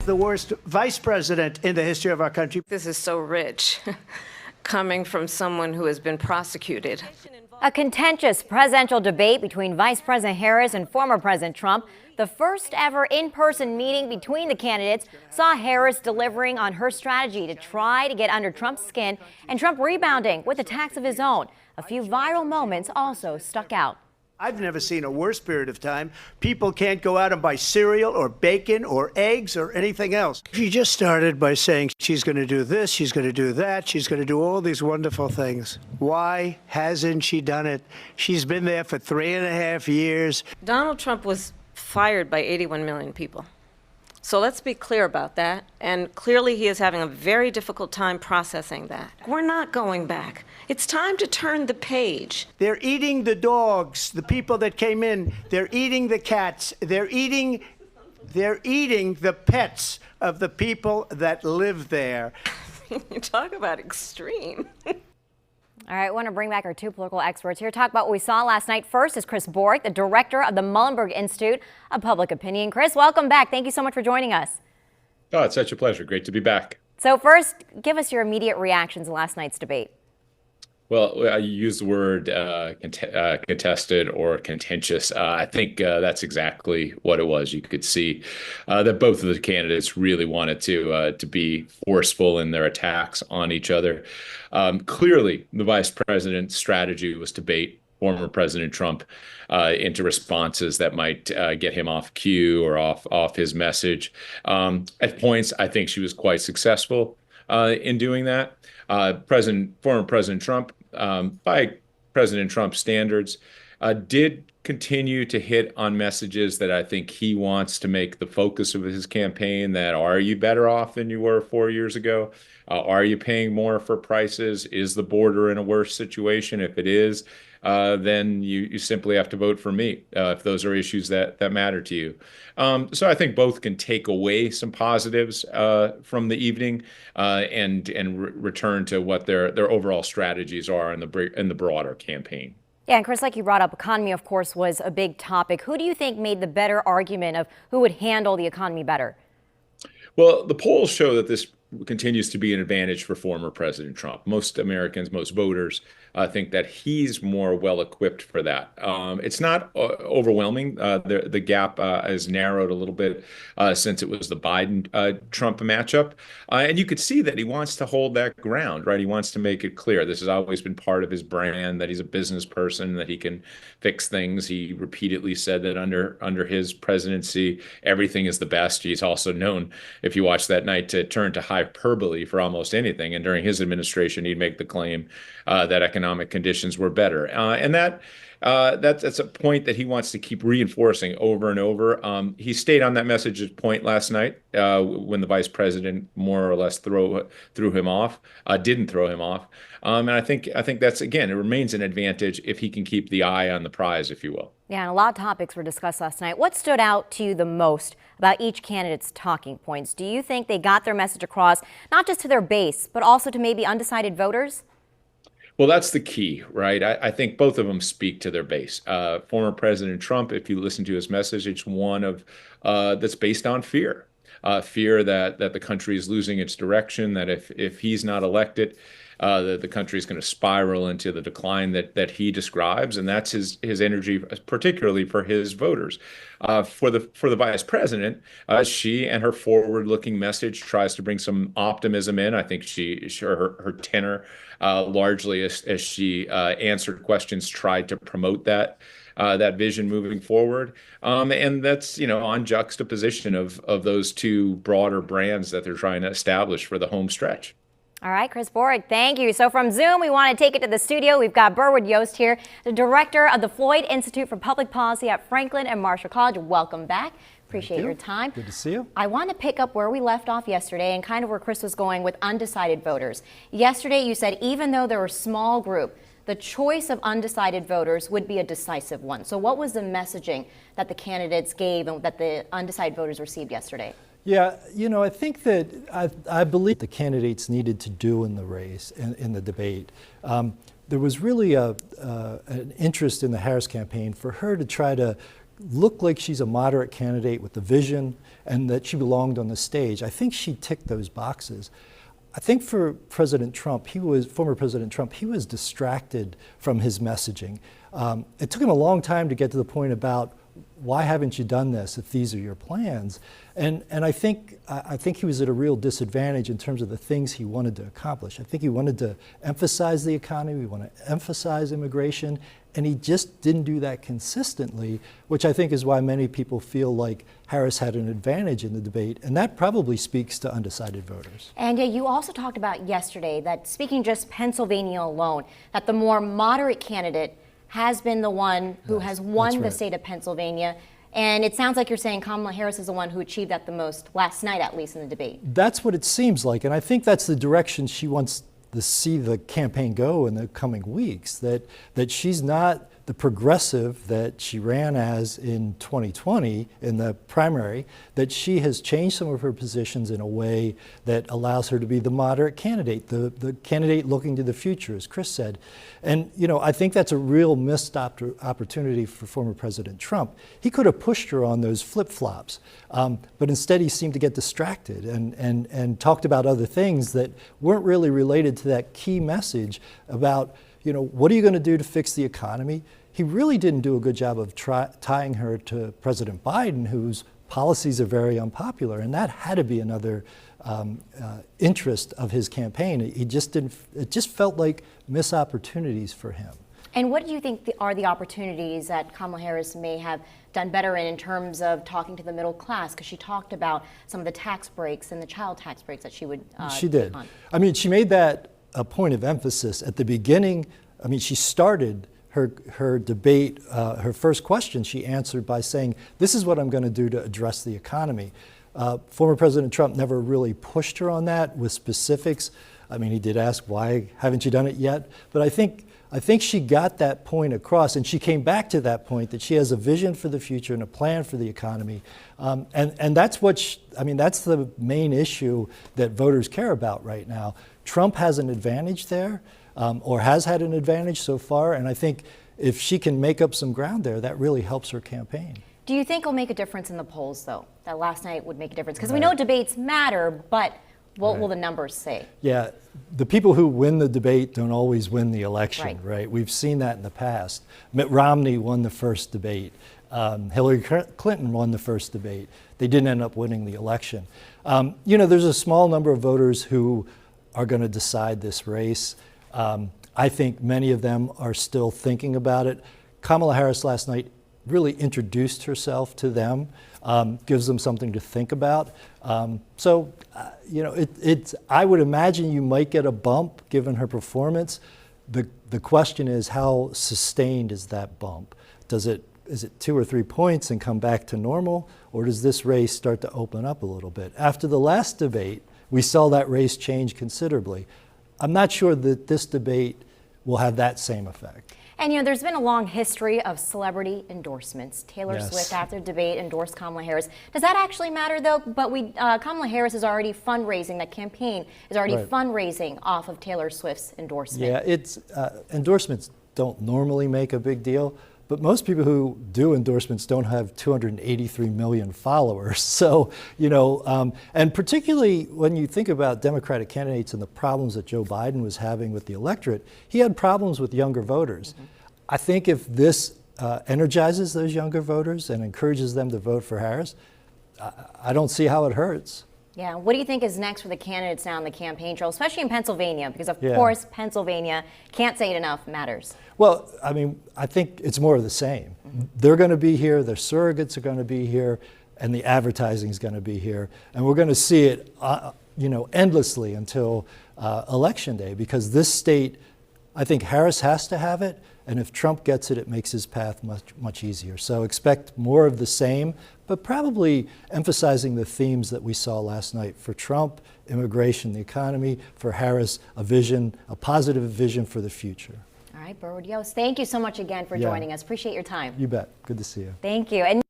the worst vice president in the history of our country. This is so rich, coming from someone who has been prosecuted. A contentious presidential debate between Vice President Harris and former President Trump. The first ever in-person meeting between the candidates saw Harris delivering on her strategy to try to get under Trump's skin, and Trump rebounding with attacks of his own. A few viral moments also stuck out. I've never seen a worse period of time. People can't go out and buy cereal or bacon or eggs or anything else. She just started by saying she's going to do this, she's going to do that, she's going to do all these wonderful things. Why hasn't she done it? She's been there for 3.5 years. Donald Trump was fired by 81 million people. So let's be clear about that. And clearly he is having a very difficult time processing that. We're not going back. It's time to turn the page. They're eating the dogs, the people that came in. They're eating the cats. They're eating the pets of the people that live there. You talk about extreme. All right, I want to bring back our two political experts here. Talk about what we saw last night. First is Chris Borick, the director of the Muhlenberg Institute of Public Opinion. Chris, welcome back. Thank you so much for joining us. Oh, it's such a pleasure. Great to be back. So first, give us your immediate reactions to last night's debate. Well, I use the word contested or contentious. I think that's exactly what it was. You could see that both of the candidates really wanted to be forceful in their attacks on each other. Clearly, the vice president's strategy was to bait former President Trump into responses that might get him off cue or off his message. At points, I think she was quite successful in doing that. Former President Trump, by President Trump's standards, did continue to hit on messages that I think he wants to make the focus of his campaign. That, are you better off than you were 4 years ago? Are you paying more for prices? Is the border in a worse situation? If it is, then you simply have to vote for me if those are issues that matter to you. So I think both can take away some positives from the evening and return to what their overall strategies are in the broader campaign. Yeah, and Chris, like you brought up, economy, of course, was a big topic. Who do you think made the better argument of who would handle the economy better? Well, the polls show that this continues to be an advantage for former President Trump. Most Americans, most voters think that he's more well-equipped for that. It's not overwhelming. The gap has narrowed a little bit since it was the Biden-Trump matchup. And you could see that he wants to hold that ground, right? He wants to make it clear. This has always been part of his brand, that he's a business person, that he can fix things. He repeatedly said that under his presidency, everything is the best. He's also known, if you watch that night, to turn to hyperbole for almost anything. And during his administration, he'd make the claim that economic conditions were better. And that's a point that he wants to keep reinforcing over and over. He stayed on that message point last night when the vice president more or less didn't throw him off. And I think that's, again, it remains an advantage if he can keep the eye on the prize, if you will. Yeah, and a lot of topics were discussed last night. What stood out to you the most about each candidate's talking points? Do you think they got their message across, not just to their base, but also to maybe undecided voters? Well, that's the key, right? I think both of them speak to their base. Former President Trump, if you listen to his message, it's one of that's based on fear. Fear that the country is losing its direction, that if he's not elected, that the country is going to spiral into the decline that he describes, and that's his energy, particularly for his voters. For the vice president, she and her forward-looking message tries to bring some optimism in. I think her tenor, largely as she answered questions, tried to promote that vision moving forward. And that's, on juxtaposition of those two broader brands that they're trying to establish for the home stretch. All right, Chris Borick, thank you. So from Zoom, we want to take it to the studio. We've got Burwood Yost here, the director of the Floyd Institute for Public Policy at Franklin and Marshall College. Welcome back. Appreciate your time. Good to see you. I want to pick up where we left off yesterday and kind of where Chris was going with undecided voters. Yesterday, you said even though they're a small group, the choice of undecided voters would be a decisive one. So what was the messaging that the candidates gave and that the undecided voters received yesterday? Yeah, I think that I believe the candidates needed to do in the race, in the debate. There was really an interest in the Harris campaign for her to try to looked like she's a moderate candidate with the vision and that she belonged on the stage. I think she ticked those boxes. I think for President Trump, former President Trump, he was distracted from his messaging. It took him a long time to get to the point about why haven't you done this if these are your plans? And I think he was at a real disadvantage in terms of the things he wanted to accomplish. I think he wanted to emphasize the economy, he wanted to emphasize immigration, and he just didn't do that consistently, which I think is why many people feel like Harris had an advantage in the debate, and that probably speaks to undecided voters. And you also talked about yesterday that, speaking just Pennsylvania alone, that the more moderate candidate has been the one who has won the state of Pennsylvania. And it sounds like you're saying Kamala Harris is the one who achieved that the most last night, at least in the debate. That's what it seems like. And I think that's the direction she wants to see the campaign go in the coming weeks, that she's not the progressive that she ran as in 2020 in the primary, that she has changed some of her positions in a way that allows her to be the moderate candidate, the candidate looking to the future, as Chris said. And I think that's a real missed opportunity for former President Trump. He could have pushed her on those flip-flops, but instead he seemed to get distracted and talked about other things that weren't really related to that key message about what are you going to do to fix the economy? He really didn't do a good job of tying her to President Biden, whose policies are very unpopular, and that had to be another interest of his campaign. It just felt like missed opportunities for him. And what do you think are the opportunities that Kamala Harris may have done better in terms of talking to the middle class? Because she talked about some of the tax breaks and the child tax breaks that she would She did. on. I mean, she made that a point of emphasis at the beginning. I mean, she started her debate, her first question she answered by saying, this is what I'm going to do to address the economy. Former President Trump never really pushed her on that with specifics. I mean, he did ask, why haven't you done it yet? But I think she got that point across, and she came back to that point that she has a vision for the future and a plan for the economy. And that's that's the main issue that voters care about right now. Trump has an advantage there, or has had an advantage so far, and I think if she can make up some ground there, that really helps her campaign. Do you think it'll make a difference in the polls, though? That last night would make a difference? Because we know debates matter, but what will the numbers say? Yeah, the people who win the debate don't always win the election, right? We've seen that in the past. Mitt Romney won the first debate. Hillary Clinton won the first debate. They didn't end up winning the election. There's a small number of voters who are going to decide this race. I think many of them are still thinking about it. Kamala Harris last night really introduced herself to them, gives them something to think about. I would imagine you might get a bump given her performance. The question is, how sustained is that bump? Is it 2 or 3 points and come back to normal, or does this race start to open up a little bit? After the last debate, we saw that race change considerably. I'm not sure that this debate will have that same effect. And there's been a long history of celebrity endorsements. Taylor Swift, after the debate, endorsed Kamala Harris. Does that actually matter, though? But Kamala Harris is already fundraising. That campaign is already fundraising off of Taylor Swift's endorsement. Yeah, endorsements don't normally make a big deal, but most people who do endorsements don't have 283 million followers. So, and particularly when you think about Democratic candidates and the problems that Joe Biden was having with the electorate, he had problems with younger voters. I think if this energizes those younger voters and encourages them to vote for Harris, I don't see how it hurts. Yeah, what do you think is next for the candidates now in the campaign trail, especially in Pennsylvania? Because, of course, Pennsylvania, can't say it enough, matters. Well, I mean, I think it's more of the same. They're going to be here, their surrogates are going to be here, and the advertising is going to be here. And we're going to see it, endlessly until Election Day, because this state, I think Harris has to have it, and if Trump gets it, it makes his path much easier. So expect more of the same, but probably emphasizing the themes that we saw last night. For Trump, immigration, the economy; for Harris, a positive vision for the future. All right, Burwood Yost, thank you so much again for joining us. Appreciate your time. You bet. Good to see you. Thank you. And